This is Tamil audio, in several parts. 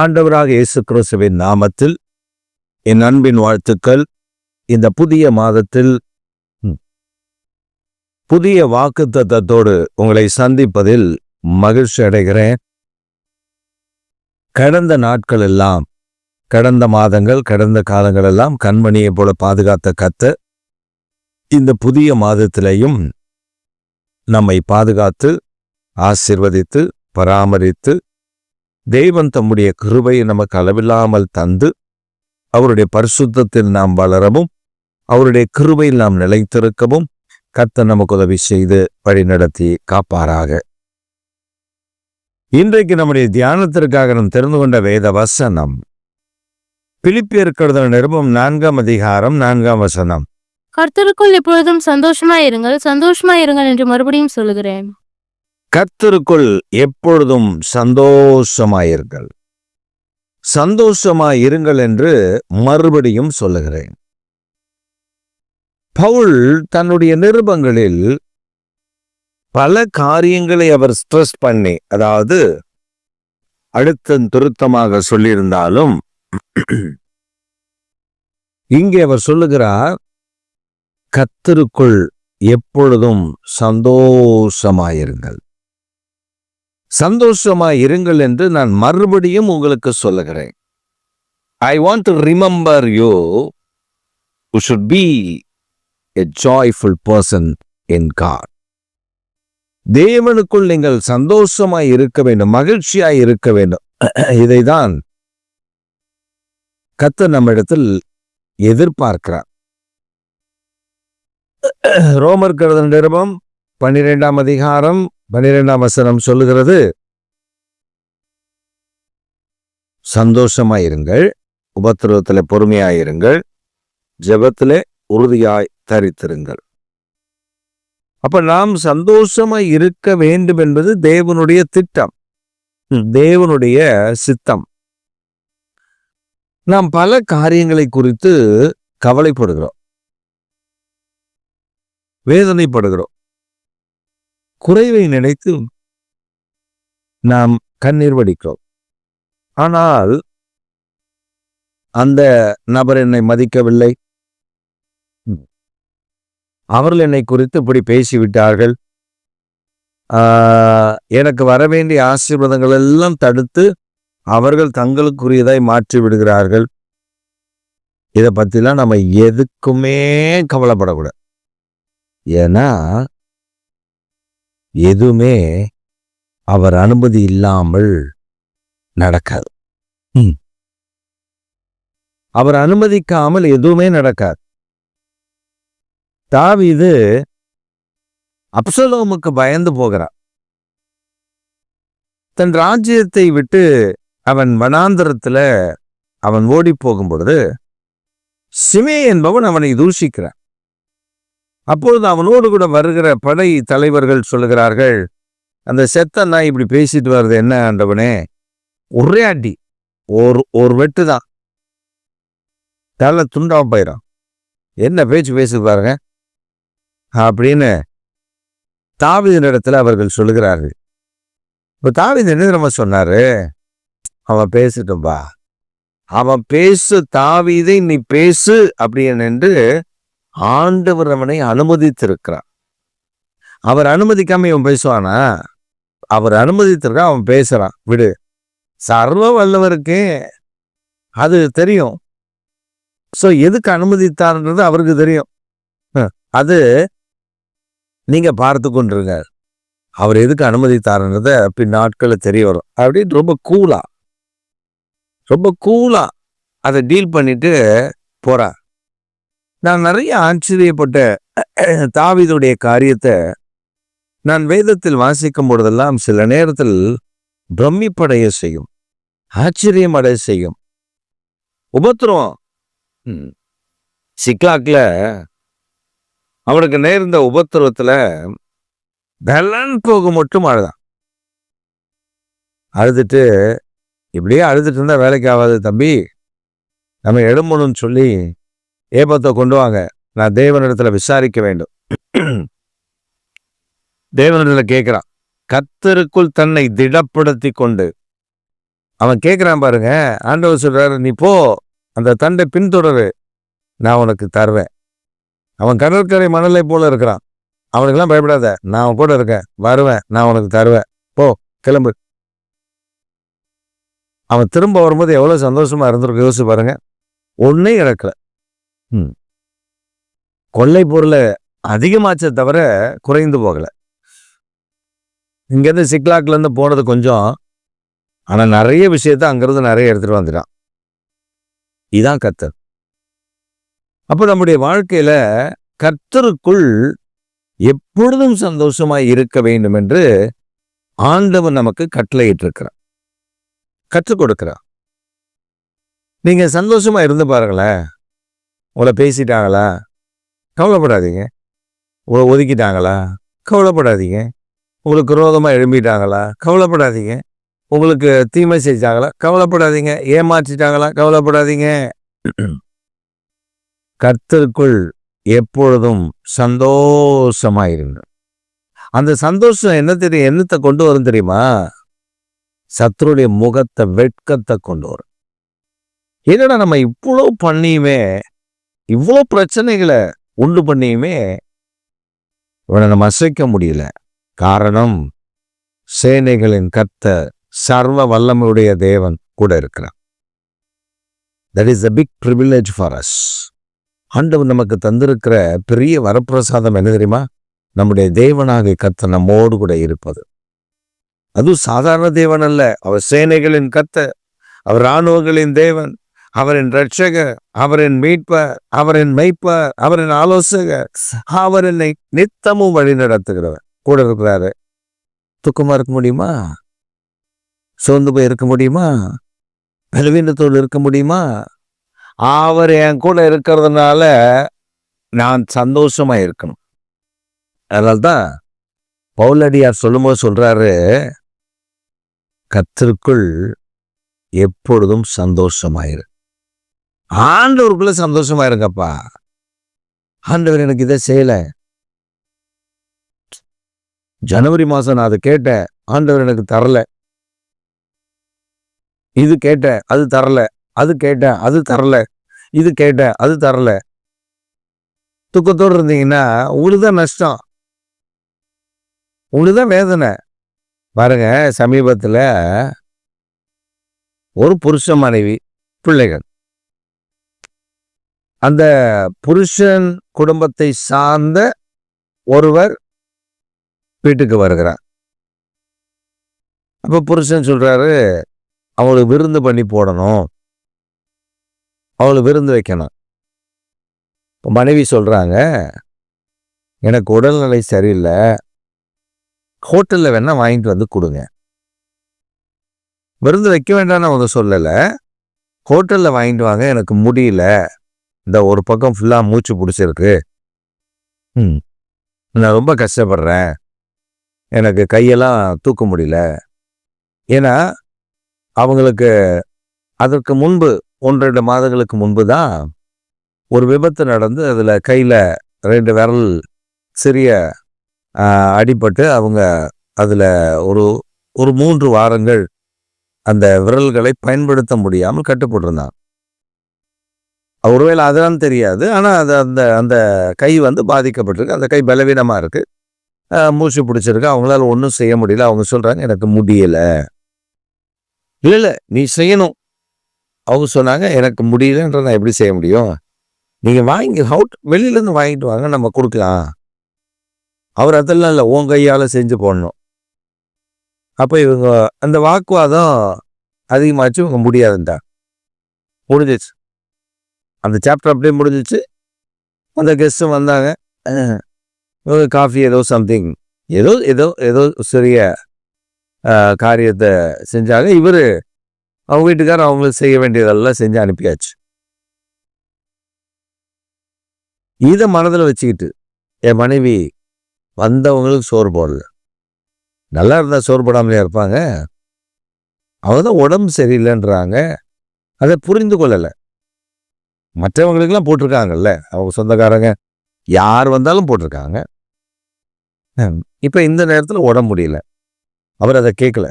ஆண்டவராக இயேசு கிறிஸ்துவின் நாமத்தில் என் அன்பின் வாழ்த்துக்கள். இந்த புதிய மாதத்தில் புதிய வாக்குத்தத்தத்தோடு உங்களை சந்திப்பதில் மகிழ்ச்சி அடைகிறேன். கடந்த நாட்கள் எல்லாம், கடந்த மாதங்கள், கடந்த காலங்கள் எல்லாம் கண்மணியை போல பாதுகாத்த கர்த்தர் இந்த புதிய மாதத்திலேயும் நம்மை பாதுகாத்து ஆசீர்வதித்து பராமரித்து தேவன் தம்முடைய கிருபையை நமக்கு அளவில்லாமல் தந்து அவருடைய பரிசுத்தத்தில் நாம் வளரவும் அவருடைய கிருபையில் நாம் நிலைத்திருக்கவும் கர்த்தர் நமக்கு உதவி செய்து வழிநடத்தி காப்பாராக. இன்றைக்கு நம்முடைய தியானத்திற்காக நாம் தெரிந்து கொண்ட வேத வசனம் பிலிப்பியர் நிருபம் 4 அதிகாரம் 4 வசனம். கர்த்தருக்குள் எப்பொழுதும் சந்தோஷமாயிருங்கள், சந்தோஷமாயிருங்கள் என்று மறுபடியும் சொல்லுகிறேன். கர்த்தருக்குள் எப்பொழுதும் சந்தோஷமாயிருங்கள், சந்தோஷமாயிருங்கள் என்று மறுபடியும் சொல்லுகிறேன். பவுல் தன்னுடைய நிருபங்களில் பல காரியங்களை அவர் ஸ்ட்ரெஸ் பண்ணி, அதாவது அழுத்தம் திருத்தமாக சொல்லியிருந்தாலும் இங்கே அவர் சொல்லுகிறார், கர்த்தருக்குள் எப்பொழுதும் சந்தோஷமாயிருங்கள், சந்தோஷமாயிருங்கள் என்று நான் மறுபடியும் உங்களுக்கு சொல்லுகிறேன். I want to remember you who should be a joyful person in God. தேவனுக்குள் நீங்கள் சந்தோஷமாய் இருக்க வேண்டும், மகிழ்ச்சியாய் இருக்க வேண்டும். இதைதான் கர்த்தர் நம்மிடத்தில் எதிர்பார்க்கிறார். ரோமர் நிருபம் 12 அதிகாரம் 12 வசனம் சொல்லுகிறது, சந்தோஷமாயிருங்கள், உபத்திரவத்திலே பொறுமையாயிருங்கள், ஜெபத்திலே உறுதியாய் தரித்திருங்கள். அப்ப நாம் சந்தோஷமாய் இருக்க வேண்டும் என்பது தேவனுடைய திட்டம், தேவனுடைய சித்தம். நாம் பல காரியங்களை குறித்து கவலைப்படுகிறோம், வேதனைப்படுகிறோம், குறைவை நினைத்து நாம் கண்ணீர் வடிக்கிறோம். ஆனால் அந்த நபர் என்னை மதிக்கவில்லை, அவர்கள் என்னை குறித்து இப்படி பேசிவிட்டார்கள், எனக்கு வரவேண்டிய ஆசீர்வாதங்கள் எல்லாம் தடுத்து அவர்கள் தங்களுக்குரியதாய் மாற்றி விடுகிறார்கள். இதை பத்திலாம் நம்ம எதுக்குமே கவலைப்படக்கூடாது. ஏன்னா எதுவுமே அவர் அனுமதி இல்லாமல் நடக்காது. அவர் அனுமதிக்காமல் எதுவுமே நடக்காது. தாவீது அப்சலோமுக்கு பயந்து போகிறான். தன் ராஜ்யத்தை விட்டு அவன் வனாந்தரத்துல அவன் ஓடி போகும் பொழுது சிமே என்பவன் அவனை தூஷிக்கிறான். அப்பொழுது அவனோடு கூட வருகிற படை தலைவர்கள் சொல்லுகிறார்கள், அந்த செத்த நாய் இப்படி பேசிட்டு வர்றது என்ன ஆண்டவனே, ஒரே அடி, ஒரு வெட்டு தான், தலை துண்டாம போயிடும், என்ன பேச்சு பேசி பாருங்க அப்படின்னு தாவீதினிடத்துல அவர்கள் சொல்லுகிறார்கள். இப்ப தாவீது என்ன நம்ம சொன்னாரு, அவன் பேசட்டும்பா, அவன் பேசு, தாவீதை நீ பேசு அப்படின்னு என்று ஆண்டவர் அவனை அனுமதித்திருக்கிறார். அவர் அனுமதிக்காம இவன் பேசுவானா? அவர் அனுமதித்திருக்கா, அவன் பேசுறான், விடு. சர்வ வல்லவருக்கு அது தெரியும். சோ எதுக்கு அனுமதித்தார்ன்றது அவருக்கு தெரியும். அது நீங்க பார்த்து கொண்டிருங்க, அவர் எதுக்கு அனுமதித்தாருன்றத பின் நாட்களில் தெரிய வரும். அப்படின்னு ரொம்ப கூலா அதை டீல் பண்ணிட்டு போறார். நான் நிறைய ஆச்சரியப்பட்ட தாவீதுடைய காரியத்தை நான் வேதத்தில் வாசிக்கும் பொழுதெல்லாம் சில நேரத்தில் பிரமிப்படைய செய்யும், ஆச்சரியம் அடைய செய்யும். உபத்திரவம், சிக்லாக்ல அவனுக்கு நேர்ந்த உபத்திரவத்துல பலன் போக மட்டும் அழுதான். அழுதுட்டு, இப்படியே அழுதுட்டு இருந்தா வேலைக்கு ஆகாது தம்பி, நம்ம எழும்பணும்னு சொல்லி ஏபத்தை கொண்டு வாங்க, நான் தேவனிடத்துல விசாரிக்க வேண்டும். தேவனிடத்துல கேட்கிறான். கர்த்தருக்குள் தன்னை திடப்படுத்தி கொண்டு அவன் கேட்குறான் பாருங்க. ஆண்டவர் சொல்றாரு, நீ போ அந்த தண்டை பின்தொடரு, நான் உனக்கு தருவேன். அவன் கடற்கரை மணலை போல இருக்கிறான். அவனுக்கெல்லாம் பயப்படாத, நான் அவன் கூட இருக்கேன், வருவேன், நான் உனக்கு தருவேன், போ கிளம்பு. அவன் திரும்ப வரும்போது எவ்வளவு சந்தோஷமா இருந்திருக்கு யோசிச்சு பாருங்க. ஒன்னே இழக்கல. கொள்ளை பொருளை அதிகமாச்சே தவிர குறைந்து போகல. இங்கேருந்து சிக்லாக்ல இருந்து போனது கொஞ்சம், ஆனா நிறைய விஷயத்த அங்கிருந்து நிறைய எடுத்துட்டு வந்துட்டான். இதான் கர்த்தர். அப்ப நம்முடைய வாழ்க்கையில கர்த்தருக்குள் எப்பொழுதும் சந்தோஷமாய் இருக்க வேண்டும் என்று ஆண்டவன் நமக்கு கட்டளையிட்டு இருக்கிறார், கற்றுக் கொடுக்கிறார். நீங்க சந்தோஷமா இருந்து பாருங்களேன். உங்களை பேசிட்டாங்களா, கவலைப்படாதீங்க. உங்களை ஒதுக்கிட்டாங்களா, கவலைப்படாதீங்க. உங்களுக்கு விரோதமா எழும்பிட்டாங்களா, கவலைப்படாதீங்க. உங்களுக்கு தீமை செஞ்சாங்களா, கவலைப்படாதீங்க. ஏமாற்றிட்டாங்களா, கவலைப்படாதீங்க. கர்த்தருக்குள் எப்பொழுதும் சந்தோஷமாயிருங்க. அந்த சந்தோஷம் என்னத்தை கொண்டு வரும் தெரியுமா? சத்துருடைய முகத்தை, வெட்கத்தை கொண்டு வரும். என்னடா நம்ம இவ்வளவு பண்ணியுமே, இவ்வளவு பிரச்சனைகளை உண்டு பண்ணியுமே இவனை நம்ம அசைக்க முடியல. காரணம், சேனைகளின் கர்த்தர், சர்வ வல்லமையுடைய தேவன் கூட இருக்கிறார். That is a big privilege for us. ஆண்டவர் நமக்கு தந்திருக்கிற பெரிய வரப்பிரசாதம் என்ன தெரியுமா? நம்முடைய தேவனாகிய கர்த்தர் நம்மோடு கூட இருப்பது. அதுவும் சாதாரண தேவன் அல்ல. அவர் சேனைகளின் கர்த்தர், அவர் இராணுவங்களின் தேவன், அவரின் இரட்சகர், அவரின் மீட்பர், அவரின் மெய்ப்பர், அவரின் ஆலோசகர், அவர் என்னை நித்தமும் வழி நடத்துகிறவர் கூட இருக்கிறாரு. துக்கமா இருக்க முடியுமா? சோர்ந்து போய் இருக்க முடியுமா? பலவீனத்தோடு இருக்க முடியுமா? அவர் என் கூட இருக்கிறதுனால நான் சந்தோஷமா இருக்கணும். அதனால்தான் பவுலடியார் சொல்லும்போது சொல்றாரு, கர்த்தருக்குள் எப்பொழுதும் சந்தோஷமாயிரு. ஆண்டவருக்குள்ள சந்தோஷமா இருங்கப்பா. ஆண்டவர் எனக்கு இதை செய்யல, ஜனவரி மாசம் நான் அதை கேட்டேன், ஆண்டவர் எனக்கு தரல. இது கேட்டேன், அது தரல. அது கேட்டேன், அது தரல. இது கேட்டேன், அது தரல. துக்கத்தோடு இருந்தீங்கன்னா உங்களுக்குதான் நஷ்டம், உங்களுக்குதான் வேதனை. பாருங்க, சமீபத்துல ஒரு புருஷ மனைவி, பிள்ளைகள். அந்த புருஷன் குடும்பத்தை சார்ந்த ஒருவர் வீட்டுக்கு வருகிறார். அப்ப புருஷன் சொல்றாரு, அவளுக்கு விருந்து பண்ணி போடணும், அவளுக்கு விருந்து வைக்கணும். மனைவி சொல்றாங்க, எனக்கு உடல்நிலை சரியில்லை, ஹோட்டல்ல வேணா வாங்கிட்டு வந்து கொடுங்க. விருந்து வைக்க வேண்டாம்னு அவங்க சொல்லல, ஹோட்டல்ல வாங்கிட்டு வாங்க, எனக்கு முடியல, இந்த ஒரு பக்கம் ஃபுல்லா மூச்சு பிடிச்சிருக்கு, நான் ரொம்ப கஷ்டப்படுறேன், எனக்கு கையெல்லாம் தூக்க முடியல. ஏன்னா அவங்களுக்கு அதற்கு முன்பு 1-2 மாதங்களுக்கு முன்பு தான் ஒரு விபத்து நடந்து அதில் கையில் 2 விரல் சிறிய அடிபட்டு அவங்க அதில் ஒரு 3 வாரங்கள் அந்த விரல்களை பயன்படுத்த முடியாமல் கட்டுப்பட்டிருந்தாங்க. ஒருவேளை அதான் தெரியாது, ஆனால் அது அந்த அந்த கை பாதிக்கப்பட்டிருக்கு, அந்த கை பலவீனமாக இருக்கு, மூச்சு பிடிச்சிருக்கு, அவங்களால ஒன்றும் செய்ய முடியல. அவங்க சொல்றாங்க, எனக்கு முடியல. இல்லை நீ செய்யணும். அவங்க சொன்னாங்க, எனக்கு முடியலன்ற நான் எப்படி செய்ய முடியும், நீங்க வாங்கி வெளியிலேருந்து வாங்கிட்டு வாங்க, நம்ம கொடுக்கலாம். அவர் அதெல்லாம் இல்லை, உன் கையால் செஞ்சு போடணும். அப்போ இவங்க அந்த வாக்குவாதம் அதிகமாச்சு, இவங்க முடியாதுண்டா, முடிஞ்சிச்சு. அந்த சாப்டர் அப்படியே முடிஞ்சிச்சு. அந்த கெஸ்ட்டும் வந்தாங்க, காஃபி ஏதோ சம்திங் ஏதோ ஏதோ ஏதோ சிறிய காரியத்தை செஞ்சாங்க. இவர் அவங்க வீட்டுக்காரர் அவங்களுக்கு செய்ய வேண்டியதெல்லாம் செஞ்சு அனுப்பியாச்சு. இதை மனதில் வச்சுக்கிட்டு என் மனைவி வந்தவங்களுக்கு சோறு போடல. நல்லா இருந்தா சோறு போடாமலே இருப்பாங்க. அவங்க தான் உடம்பு சரியில்லைன்றாங்க, அதை புரிந்து கொள்ளலை. மற்றவங்களுக்கெல்லாம் போட்டிருக்காங்கல்ல, அவங்க சொந்தக்காரங்க யார் வந்தாலும் போட்டிருக்காங்க. இப்போ இந்த நேரத்தில் உடம்பு முடியல, அவர் அதை கேட்கல.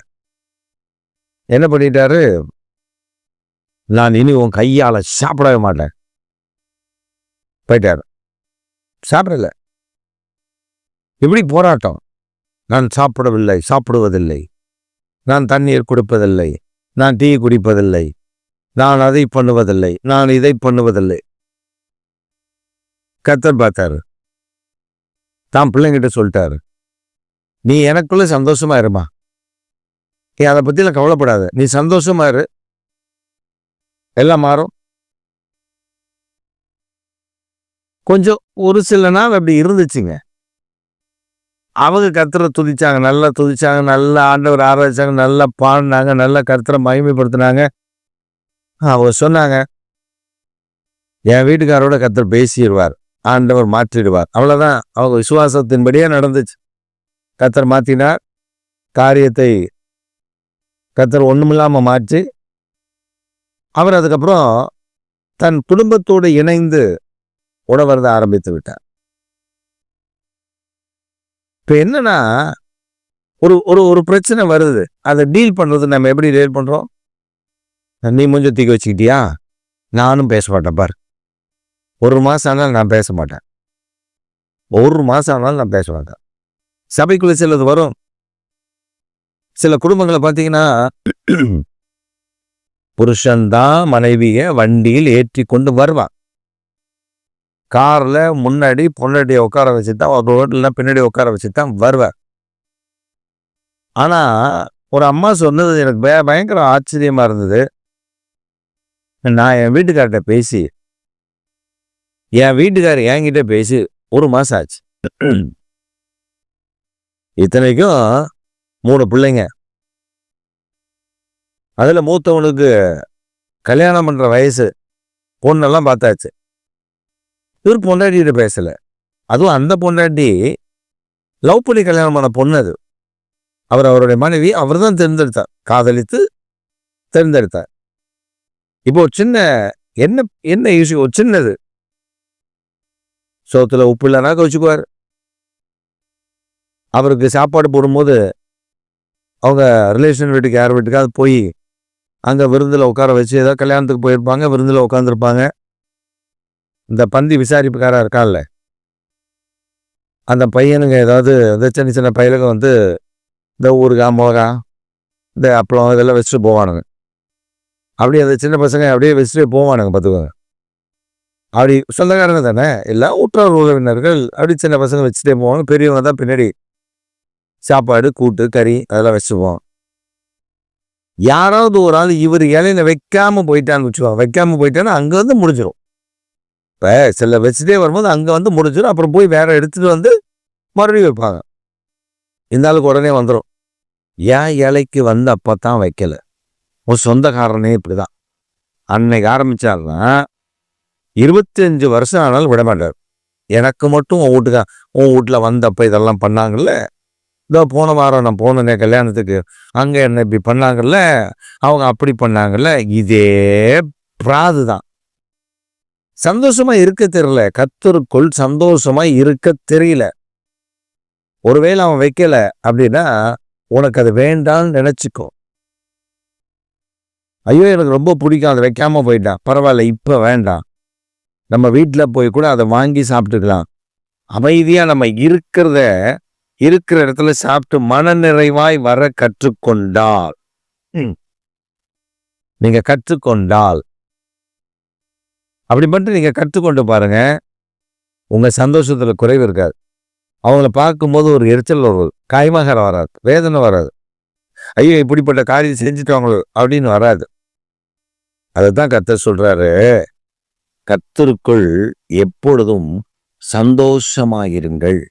என்ன பண்ணிட்டாரு, நான் இனி உன் கையால சாப்பிடவே மாட்டேன். போயிட்டாரு. சாப்பிடல. எப்படி போராட்டம். நான் சாப்பிடுவதில்லை. நான் தண்ணீர் குடிப்பதில்லை. நான் டீ குடிப்பதில்லை. நான் அதை பண்ணுவதில்லை. நான் இதை பண்ணுவதில்லை. கர்த்தர் பார்த்தாரு. தான் பிள்ளைங்கிட்ட சொல்லிட்டாரு, நீ எனக்குள்ள சந்தோஷமா இருமா, நீ அதை பத்திலாம் கவலைப்படாத, நீ சந்தோஷமா இரு, எல்லாம் மாறும். கொஞ்சம் ஒரு சில நாள் அப்படி இருந்துச்சுங்க. அவங்க கர்த்தரை துதிச்சாங்க, நல்லா ஆண்டவர் ஆராய்ச்சாங்க, நல்லா பாடினாங்க, நல்லா கர்த்தரை மகிமைப்படுத்தினாங்க. அவங்க சொன்னாங்க, என் வீட்டுக்காரோட கர்த்தர் பேசிடுவார், ஆண்டவர் மாற்றிடுவார். அவ்வளவுதான். அவங்க விசுவாசத்தின்படியே நடந்துச்சு. கர்த்தர் மாற்றினார். காரியத்தை கர்த்தர் ஒண்ணுமில்லாம மாற்றி அவர் அதுக்கப்புறம் தன் குடும்பத்தோடு இணைந்து உணவருந்த ஆரம்பித்து விட்டார். இப்ப என்னன்னா, ஒரு ஒரு ஒரு பிரச்சனை வருது, அதை டீல் பண்றது நம்ம எப்படி டீல் பண்றோம்? நீ மூஞ்ச தூக்கி வச்சுக்கிட்டியா, நானும் பேச மாட்டேன் பார். 1 மாசம் ஆனாலும் நான் பேச மாட்டேன். 1 மாசம் ஆனாலும் நான் பேச மாட்டேன். சபைக்குள்ள சிலது வரும். சில குடும்பங்களை பார்த்தீங்கன்னா, புருஷன்தான் மனைவிய வண்டியில் ஏற்றி கொண்டு வருவான். கார்ல முன்னாடி பொன்னாடியை உட்கார வச்சுதான், ஒரு ரோட்ல பின்னாடி உட்கார வச்சுதான் வருவார். ஆனா ஒரு அம்மா சொன்னது எனக்கு பயங்கர ஆச்சரியமா இருந்தது. நான் என் வீட்டுக்கார்ட்ட பேசி, என் வீட்டுக்காரர் என்கிட்ட பேசி 1 மாசம் ஆச்சு. இத்தனைக்கும் 3 பிள்ளைங்க. அதுல மூத்தவனுக்கு கல்யாணம் பண்ற வயசு, பொண்ணெல்லாம் பார்த்தாச்சு. இவர் பொண்டாட்டிகிட்ட பேசல. அதுவும் அந்த பொண்டாட்டி லவ் பண்ணி கல்யாணம் பண்ண பொண்ணு. அது அவருடைய மனைவி அவர் தான் தேர்ந்தெடுத்தார், காதலித்து தேர்ந்தெடுத்தார். இப்போ சின்ன என்ன என்ன இஷ்யூ, சின்னது, சோத்துல உப்பு இல்லைனா கவச்சுக்குவார். அவருக்கு சாப்பாடு போடும்போது அவங்க ரிலேஷன் வீட்டுக்கு யார் வீட்டுக்காவது போய் அங்கே விருந்தில் உட்கார வச்சு, ஏதாவது கல்யாணத்துக்கு போயிருப்பாங்க, விருந்தில் உட்காந்துருப்பாங்க. இந்த பந்தி விசாரிப்புக்காரா இருக்கான்ல, அந்த பையனுங்க ஏதாவது இந்த சின்ன சின்ன பையலுங்க வந்து இந்த ஊறுகாய் மிளகா இந்த அப்பளம் இதெல்லாம் வச்சுட்டு போவானுங்க. அப்படி அந்த சின்ன பசங்க அப்படியே வச்சுட்டு போவானுங்க பார்த்துக்கோங்க. அப்படி சொந்தக்காரங்க தானே, இல்லை உற்றார் உறவினர்கள், அப்படி சின்ன பசங்க வச்சுட்டே போவாங்க. பெரியவங்க தான் பின்னாடி சாப்பாடு கூட்டு கறி அதெல்லாம் வச்சுப்போம். யாராவது ஒரு ஆள் இவர் இலையில வைக்காம போயிட்டான்னு வச்சுக்கோங்க, வைக்காம போயிட்டான்னா அங்கே வந்து முடிஞ்சிடும். இப்போ சில வச்சுட்டே வரும்போது அங்கே வந்து முடிஞ்சிடும். அப்புறம் போய் வேற எடுத்துட்டு வந்து மறுபடியும் வைப்பாங்க. இந்த ஆளுக்கு உடனே வந்துடும், ஏன் இலைக்கு வந்து அப்போ தான் வைக்கல. ஒரு சொந்தக்காரனே இப்படிதான். அன்னைக்கு ஆரம்பிச்சாருன்னா 25 வருஷம் ஆனாலும் விட மாட்டார். எனக்கு மட்டும் உன் வீட்டில் வந்தப்போ இதெல்லாம் பண்ணாங்கல்ல, இதோ போன வாரம் நான் போனேன் கல்யாணத்துக்கு, அங்கே என்ன இப்படி பண்ணாங்கல்ல, அவங்க அப்படி பண்ணாங்கல்ல, இதே பிராது தான். சந்தோஷமா இருக்க தெரியல, கர்த்தருக்குள் சந்தோஷமா இருக்க தெரியல. ஒருவேளை அவன் வைக்கல அப்படின்னா உனக்கு அது வேண்டான்னு நினைச்சுக்கோ. ஐயோ எனக்கு ரொம்ப பிடிக்கும், அதை வைக்காம போயிட்டான், பரவாயில்ல இப்ப வேண்டாம், நம்ம வீட்டில் போய் கூட அதை வாங்கி சாப்பிட்டுக்கலாம். அமைதியா நம்ம இருக்கிற இடத்துல சாப்பிட்டு மனநிறைவாய் வர கற்றுக்கொண்டால், நீங்க கற்றுக்கொண்டால் அப்படி மட்டும் நீங்க கற்றுக்கொண்டு பாருங்க, உங்க சந்தோஷத்துல குறைவு இருக்காது. அவங்கள பார்க்கும்போது ஒரு எரிச்சல் வராது, காய்மகரம் வராது, வேதனை வராது, ஐயோ இப்படிப்பட்ட காரியம் செஞ்சுட்டாங்களோ அப்படின்னு வராது. அதுதான் கர்த்தர் சொல்றாரு, கர்த்தருக்குள் எப்பொழுதும் சந்தோஷமாயிருங்கள்.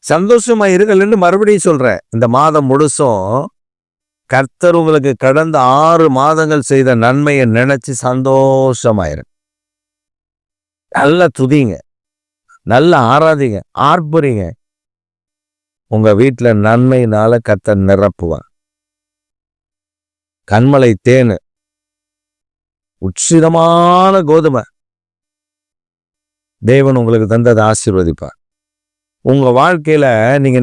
சந்தோஷமாயிருங்கள்னு மறுபடியும் சொல்றேன். இந்த மாதம் முழுசும் கர்த்தர் உங்களுக்கு கடந்த 6 மாதங்கள் செய்த நன்மையை நினைச்சு சந்தோஷமாயிருங்க. நல்லா துதிங்க, நல்லா ஆராதிங்க, ஆர்ப்பரிங்க. உங்க வீட்டுல நன்மையினால கர்த்தர் நிரப்புவார். கண்மலை தேனு, உச்சிதமான கோதுமை தேவன் உங்களுக்கு தந்ததை ஆசீர்வதிப்பார். உங்க வாழ்க்கையில நீங்க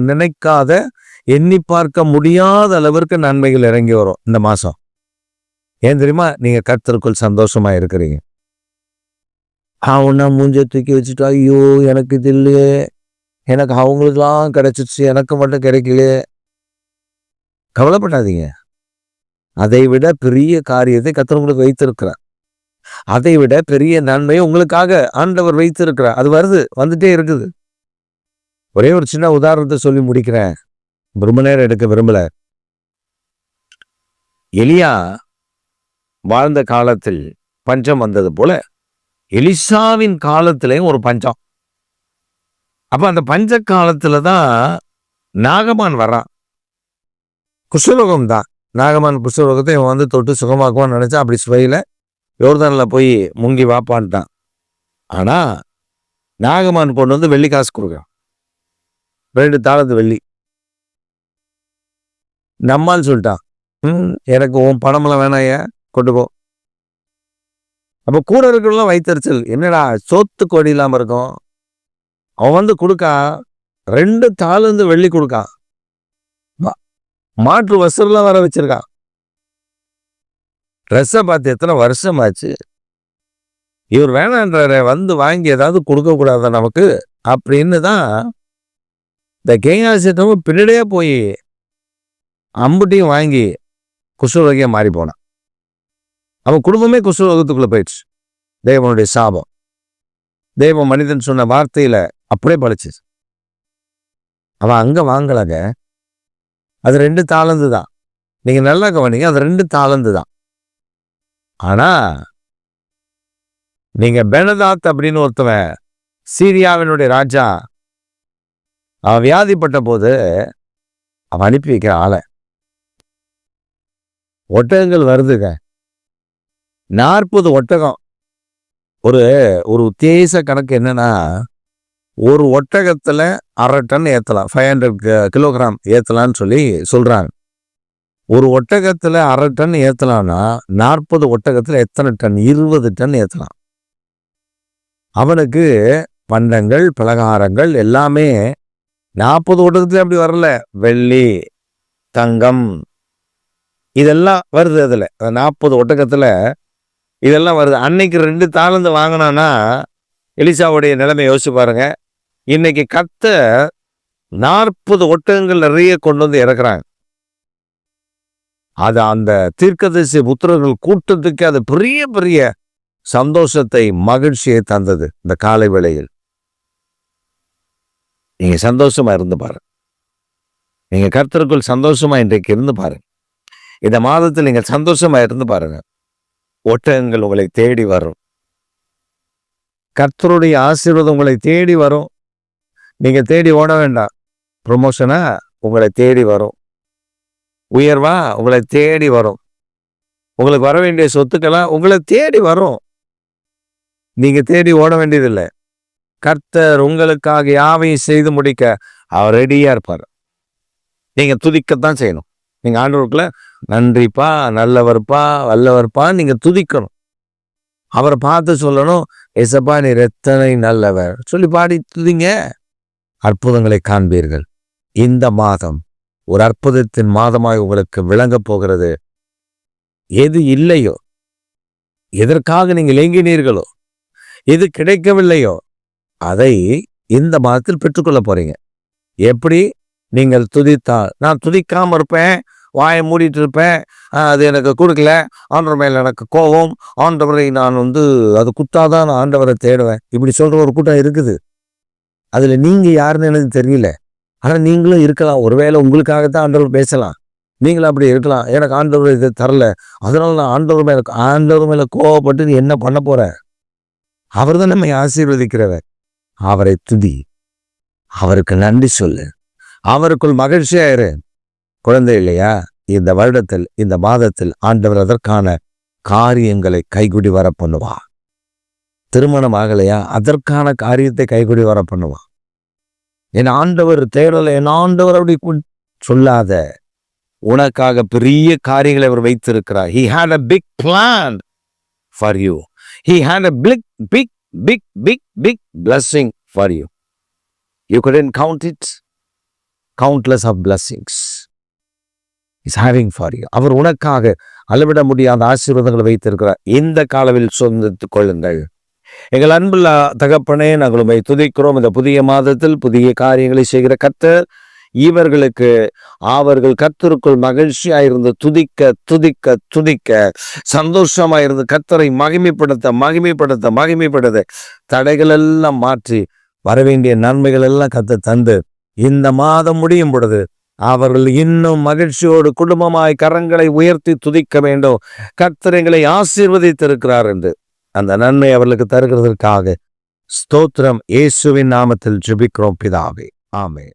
நினைக்காத எண்ணி பார்க்க முடியாத அளவிற்கு நன்மைகள் இறங்கி வரும் இந்த மாசம். ஏன் தெரியுமா? நீங்க கர்த்தருக்குள் சந்தோஷமா இருக்கிறீங்க. அவனா மூஞ்ச தூக்கி வச்சுட்டு, ஐயோ எனக்கு இது இல்லையே, எனக்கு அவங்களுக்குலாம் கிடைச்சிச்சு, எனக்கு மட்டும் கிடைக்கலையே. கவலைப்படாதீங்க. அதை விட பெரிய காரியத்தை கர்த்தர் உங்களுக்கு வைத்திருக்கிறார். அதை விட பெரிய நன்மையை உங்களுக்காக ஆண்டவர் வைத்திருக்கிறார். அது வந்துட்டே இருக்குது. ஒரே ஒரு சின்ன உதாரணத்தை சொல்லி முடிக்கிறேன். ரொம்ப நேரம் எடுக்க விரும்பல. எலியா வாழ்ந்த காலத்தில் பஞ்சம் வந்தது போல எலிசாவின் காலத்திலேயும் ஒரு பஞ்சம். அப்ப அந்த பஞ்ச காலத்துலதான் நாகமான் வர்றான். குஷ்டரோகம் தான். நாகமான் குஷ்டரோகத்தை இவன் வந்து தொட்டு சுகமாக்குவான்னு நினைச்சா அப்படி சுவையில யோர்தான்ல போய் முங்கி வாப்பான்ட்டான். ஆனா நாகமான் கொண்டு வந்து வெள்ளி காசு கொடுக்குறான். 2 தாளத்து வெள்ளி. நம்மால் சொல்லிட்டான், எனக்கு உன் பணமெல்லாம் வேணாய, கொண்டு போ. அப்ப கூட இருக்கிறவங்களாம் வைத்தறிச்சல், என்னடா சோத்து கொடி இல்லாம இருக்கும். அவன் வந்து கொடுக்கா 2 தாளந்து வெள்ளி கொடுக்கான். மாற்று வஸ்திரம்லாம் வர வச்சிருக்கான். ட்ரெஸ்ஸை பார்த்து எத்தனை வருஷம் ஆச்சு. இவர் வேணான்றார, வந்து வாங்கி ஏதாவது கொடுக்க கூடாத நமக்கு அப்படின்னு தான் இந்த கேயாசிட்டமும் பின்னாடியே போய் அம்புட்டியும் வாங்கி குஷ்டரோகியா மாறி போனான். அவன் குடும்பமே குஷ்டரோகத்துக்குள்ள போயிடுச்சு. தேவனுடைய சாபம். தேவ மனிதன் சொன்ன வார்த்தையில அப்படியே பழிச்சு. அவன் அங்க வாங்கலங்க. அது 2 தாளந்து தான். நீங்க நல்லா கவனிங்க, அது 2 தாளந்து தான். ஆனா நீங்க பெனதாத் அப்படின்னு ஒருத்தவன், சீரியாவினுடைய ராஜா, அவன் வியாதிப்பட்ட போது அவன் அனுப்பி வைக்கிற ஆளை, ஒட்டகங்கள் வருதுங்க, 40 ஒட்டகம். ஒரு உத்தேச கணக்கு என்னன்னா, ஒரு ஒட்டகத்துல 1/2 டன் ஏத்தலாம், 500 கிலோகிராம் ஏத்தலாம்னு சொல்லி சொல்றாங்க. ஒரு ஒட்டகத்துல 1/2 டன் ஏத்தலாம்னா 40 ஒட்டகத்துல எத்தனை டன்? 20 டன் ஏத்தலாம். அவனுக்கு பண்டங்கள் பலகாரங்கள் எல்லாமே 40 ஒட்டகத்துல அப்படி வரல. வெள்ளி தங்கம் இதெல்லாம் வருது. அதுல 40 ஒட்டகத்துல இதெல்லாம் வருது. அன்னைக்கு 2 தாளந்து வாங்கினானா எலிசாவுடைய நிலைமை யோசிச்சு பாருங்க. இன்னைக்கு கர்த்தர் 40 ஒட்டகங்கள் நிறைய கொண்டு வந்து இறக்குறாங்க. அது அந்த தீர்க்கதரிசி புத்திரர்கள் கூட்டத்துக்கு அது பெரிய பெரிய சந்தோஷத்தை மகிழ்ச்சியை தந்தது. இந்த காலை வேளையில் நீங்க சந்தோஷமா இருந்து பாருங்க. நீங்க கர்த்தருக்குள் சந்தோஷமா இன்றைக்கு இருந்து பாருங்க. இந்த மாதத்தில் நீங்க சந்தோஷமா இருந்து பாருங்க. ஒட்டகங்கள் உங்களை தேடி வரும். கர்த்தருடைய ஆசீர்வாதம் உங்களை தேடி வரும். நீங்க தேடி ஓட வேண்டாம். ப்ரொமோஷனா உங்களை தேடி வரும். உயர்வா உங்களை தேடி வரும். உங்களுக்கு வர வேண்டிய சொத்துக்கெல்லாம் உங்களை தேடி வரும். நீங்க தேடி ஓட வேண்டியதில்லை. கர்த்தர் உங்களுக்காக யாவையும் செய்து முடிக்க அவர் ரெடியா இருப்பார். நீங்க துதிக்கத்தான் செய்யணும். நீங்க ஆண்டவருக்குள்ள நன்றிப்பா, நல்லவர்ப்பா, வல்லவர்ப்பா நீங்க துதிக்கணும். அவரை பார்த்து சொல்லணும், ஏசப்பா நீர் எத்தனை நல்லவர் சொல்லி பாடி துதிங்க. அற்புதங்களை காண்பீர்கள். இந்த மாதம் ஒரு அற்புதத்தின் மாதமாய் உங்களுக்கு விளங்க போகிறது. எது இல்லையோ, எதற்காக நீங்கள் ஏங்கினீர்களோ, எது கிடைக்கவில்லையோ அதை இந்த மாதத்தில் பெற்றுக்கொள்ள போறீங்க. எப்படி? நீங்கள் துதித்தால். நான் துதிக்காம இருப்பேன், வாயை மூடிட்டு இருப்பேன், அது எனக்கு கொடுக்கல, ஆண்டவர் மேல எனக்கு கோபம், ஆண்டவரை நான் அது குத்தாதான் நான் ஆண்டவரை தேடுவேன், இப்படி சொல்ற ஒரு கூட்டம் இருக்குது. அதுல நீங்க யாருன்னு எனக்கு தெரியல. ஆனா நீங்களும் இருக்கலாம். ஒருவேளை உங்களுக்காகத்தான் ஆண்டவர் பேசலாம். நீங்களும் அப்படி இருக்கலாம். எனக்கு ஆண்டவர் இதை தரல, அதனால நான் ஆண்டவர் மேல கோவப்பட்டு நீ என்ன பண்ண போற? அவர் தான் நம்மை ஆசீர்வதிக்கிறவர். அவரை துதி, அவருக்கு நன்றி சொல்லு, அவருக்குள் மகிழ்ச்சியாயிரு. குழந்தை இல்லையா? இந்த வருடத்தில், இந்த மாதத்தில் ஆண்டவர் அதற்கான காரியங்களை கைகுடி வர பண்ணுவா. திருமணம் ஆகலையா? அதற்கான காரியத்தை கைகுடி வர பண்ணுவா. என் ஆண்டவர் தேடலை, என் ஆண்டவர் அப்படி சொல்லாத. உனக்காக பெரிய காரியங்களை அவர் வைத்திருக்கிறார். He had a big plan for you. He had a big blessing for you. You couldn't count it. countless of blessings is having for you. அவர் உனக்காக அளவிட முடியாத ஆசீர்வாதங்களை வைத்திருக்கிறார். இந்த காலவில் சொந்தத்துக் கொள்ளுங்கள். எங்கள் அன்புள்ள தகப்பனே, நாங்கள் உம்மை துதிக்கிறோம். இந்த புதிய மாதத்தில் புதிய காரியங்களை செய்கிற கர்த்தர் இவர்களுக்கு அவர்கள் கர்த்தருக்குள் மகிழ்ச்சியாயிருந்து துதிக்க துதிக்க துதிக்க சந்தோஷமாயிருந்து கர்த்தரை மகிமைப்படுத்த தடைகள் எல்லாம் மாற்றி வரவேண்டிய நன்மைகள் எல்லாம் கர்த்தர் தந்து இந்த மாதம் முடியும் பொழுது அவர்கள் இன்னும் மகிழ்ச்சியோடு குடும்பமாய் கரங்களை உயர்த்தி துதிக்க வேண்டும். கர்த்தர் எங்களை ஆசீர்வதித்திருக்கிறார் என்று அந்த நன்மை அவர்களுக்கு தருகிறதற்காக ஸ்தோத்திரம். இயேசுவின் நாமத்தில் ஜெபிக்கிறோம் பிதாவே. ஆமென்.